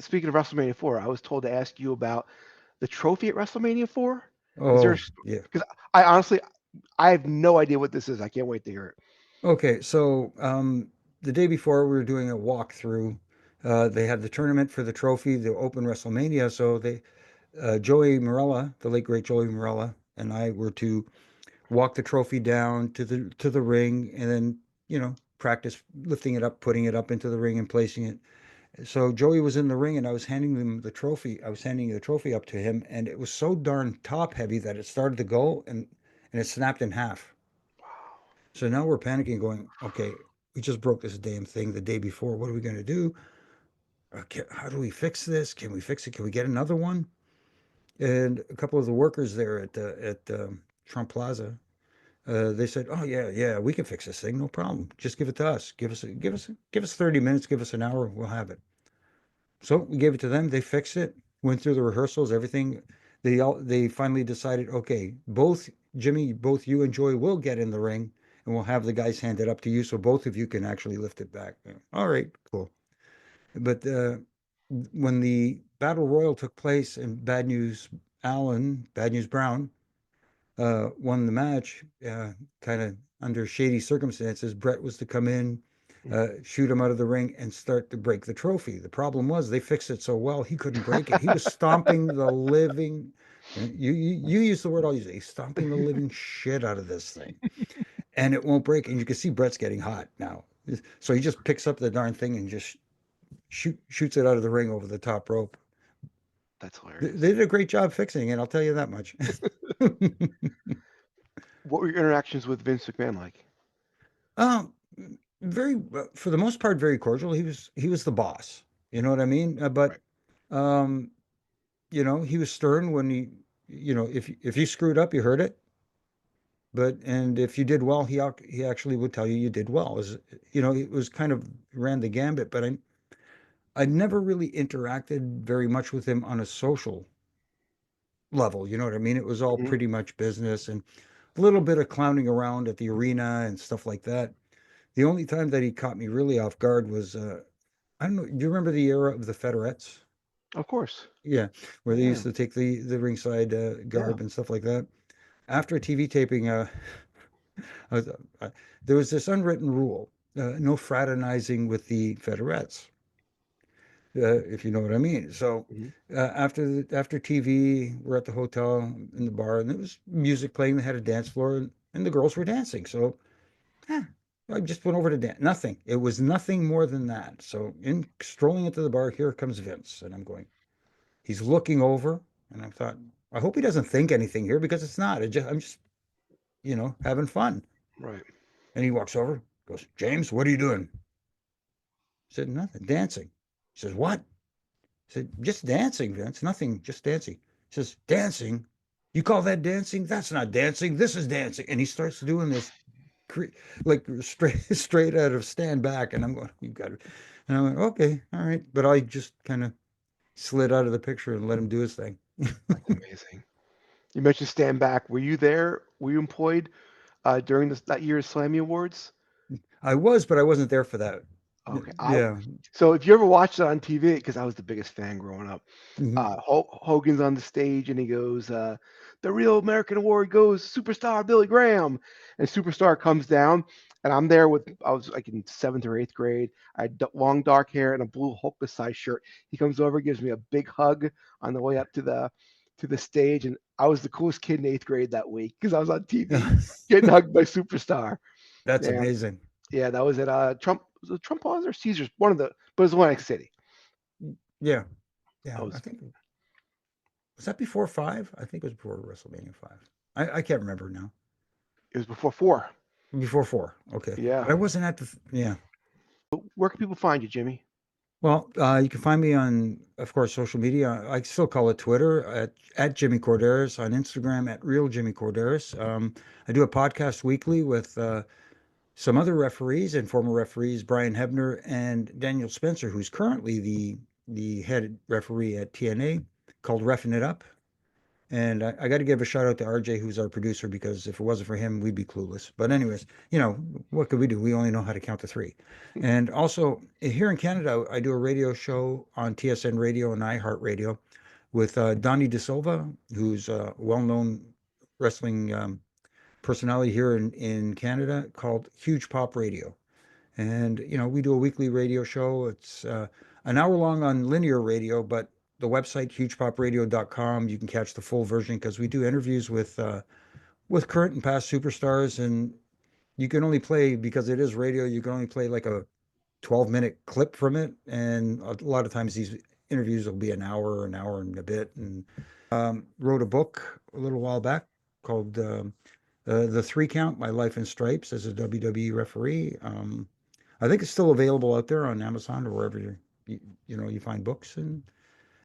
speaking of WrestleMania 4, I was told to ask you about the trophy at WrestleMania 4. Is there? Oh, yeah. Because I honestly, I have no idea what this is. I can't wait to hear it. Okay, so the day before we were doing a walkthrough. They had the tournament for the trophy, the Open WrestleMania. So Joey Morella, the late great Joey Morella, and I were to walk the trophy down to the ring, and then practice lifting it up, putting it up into the ring, and placing it. So Joey was in the ring, and I was handing him the trophy. I was handing the trophy up to him, and it was so darn top heavy that it started to go, and it snapped in half. So now we're panicking, going, okay, we just broke this damn thing the day before. What are we going to do? How do we fix this? Can we fix it? Can we get another one? And a couple of the workers there at Trump Plaza, they said, "Oh yeah, yeah, we can fix this thing, no problem. Just give it to us. Give us 30 minutes. Give us an hour. We'll have it." So we gave it to them. They fixed it. Went through the rehearsals, everything. They finally decided, okay, both Jimmy, both you and Joy will get in the ring, and we'll have the guys hand it up to you, so both of you can actually lift it back. All right, cool. But when the battle royal took place and Bad News Brown, won the match, kind of under shady circumstances. Brett was to come in, shoot him out of the ring, and start to break the trophy. The problem was they fixed it so well he couldn't break it. He was stomping the living. You use the word I'll use. He's stomping the living shit out of this thing, and it won't break. And you can see Brett's getting hot now. So he just picks up the darn thing and just shoots it out of the ring over the top rope. That's They hilarious. did a great job fixing it. I'll tell you that much. What were your interactions with Vince McMahon like? Um, very for the most part very cordial. He was the boss. You know what I mean? But Right. um, he was stern when if you screwed up, you heard it. But and if you did well, he actually would tell you you did well. It was kind of ran the gambit. But I never really interacted very much with him on a social level. You know what I mean? It was all Hmm. pretty much business and a little bit of clowning around at the arena and stuff like that. The only time that he caught me really off guard was I don't know. Do you remember the era of the Federettes? Of course. Yeah, where they Yeah. used to take the ringside Yeah. garb and stuff like that. After a TV taping, I was, there was this unwritten rule: no fraternizing with the Federettes, if you know what I mean. So Hmm. after TV, we're at the hotel in the bar, and there was music playing. They had a dance floor, and the girls were dancing. So Huh. I just went over to Dan. Nothing. It was nothing more than that. So in strolling into the bar, here comes Vince, and I'm going. He's looking over, and I thought, I hope he doesn't think anything here because it's not. I'm just having fun. Right. And he walks over, goes, James, what are you doing? I said, nothing, dancing. He says, what? I said, just dancing, Vince. Nothing, just dancing. He says, dancing? You call that dancing? That's not dancing. This is dancing. And he starts doing this like straight out of Stand Back, and I'm going, you got it. And I went, okay, all right, but I just kind of slid out of the picture and let him do his thing. That's amazing. You mentioned Stand Back. Were you there? Were you employed during that year's Slammy Awards? I was, but I wasn't there for that. Okay. Yeah. So if you ever watched it on TV, because I was the biggest fan growing up, Hmm. Hogan's on the stage and he goes, "The real American award goes Superstar Billy Graham," and Superstar comes down, and I'm there with I was like in seventh or eighth grade. I had long dark hair and a blue Hulk size shirt. He comes over, gives me a big hug on the way up to the stage, and I was the coolest kid in eighth grade that week because I was on TV getting hugged by Superstar. That's Yeah, amazing. yeah, that was at Trump. Was it Trump Plaza or Caesars? One of the, but it was Atlantic City. Yeah. I Yeah. I was. think, was that before five? I think it was before WrestleMania 5. I can't remember now. It was before four. Before 4. Okay. Yeah. But I wasn't at yeah. Where can people find you, Jimmy? Well, you can find me on, of course, social media. I still call it Twitter at Jimmy Korderas, on Instagram at Real Jimmy Korderas. I do a podcast weekly with some other referees and former referees, Brian Hebner and Daniel Spencer, who's currently the head referee at TNA, called Reffing It Up. And I got to give a shout out to RJ, who's our producer, because if it wasn't for him, we'd be clueless. But anyways, what could we do? We only know how to count to three. And also here in Canada, I do a radio show on TSN Radio and iHeartRadio with Donnie De Silva, who's a well-known wrestling personality here in Canada, called Huge Pop Radio. And, we do a weekly radio show. It's an hour long on linear radio, but the website, hugepopradio.com, you can catch the full version because we do interviews with current and past superstars. And you can only play, because it is radio, you can only play like a 12-minute clip from it. And a lot of times these interviews will be an hour and a bit. And wrote a book a little while back called The Three Count: My Life in Stripes as a WWE referee. I think it's still available out there on Amazon or wherever you find books. And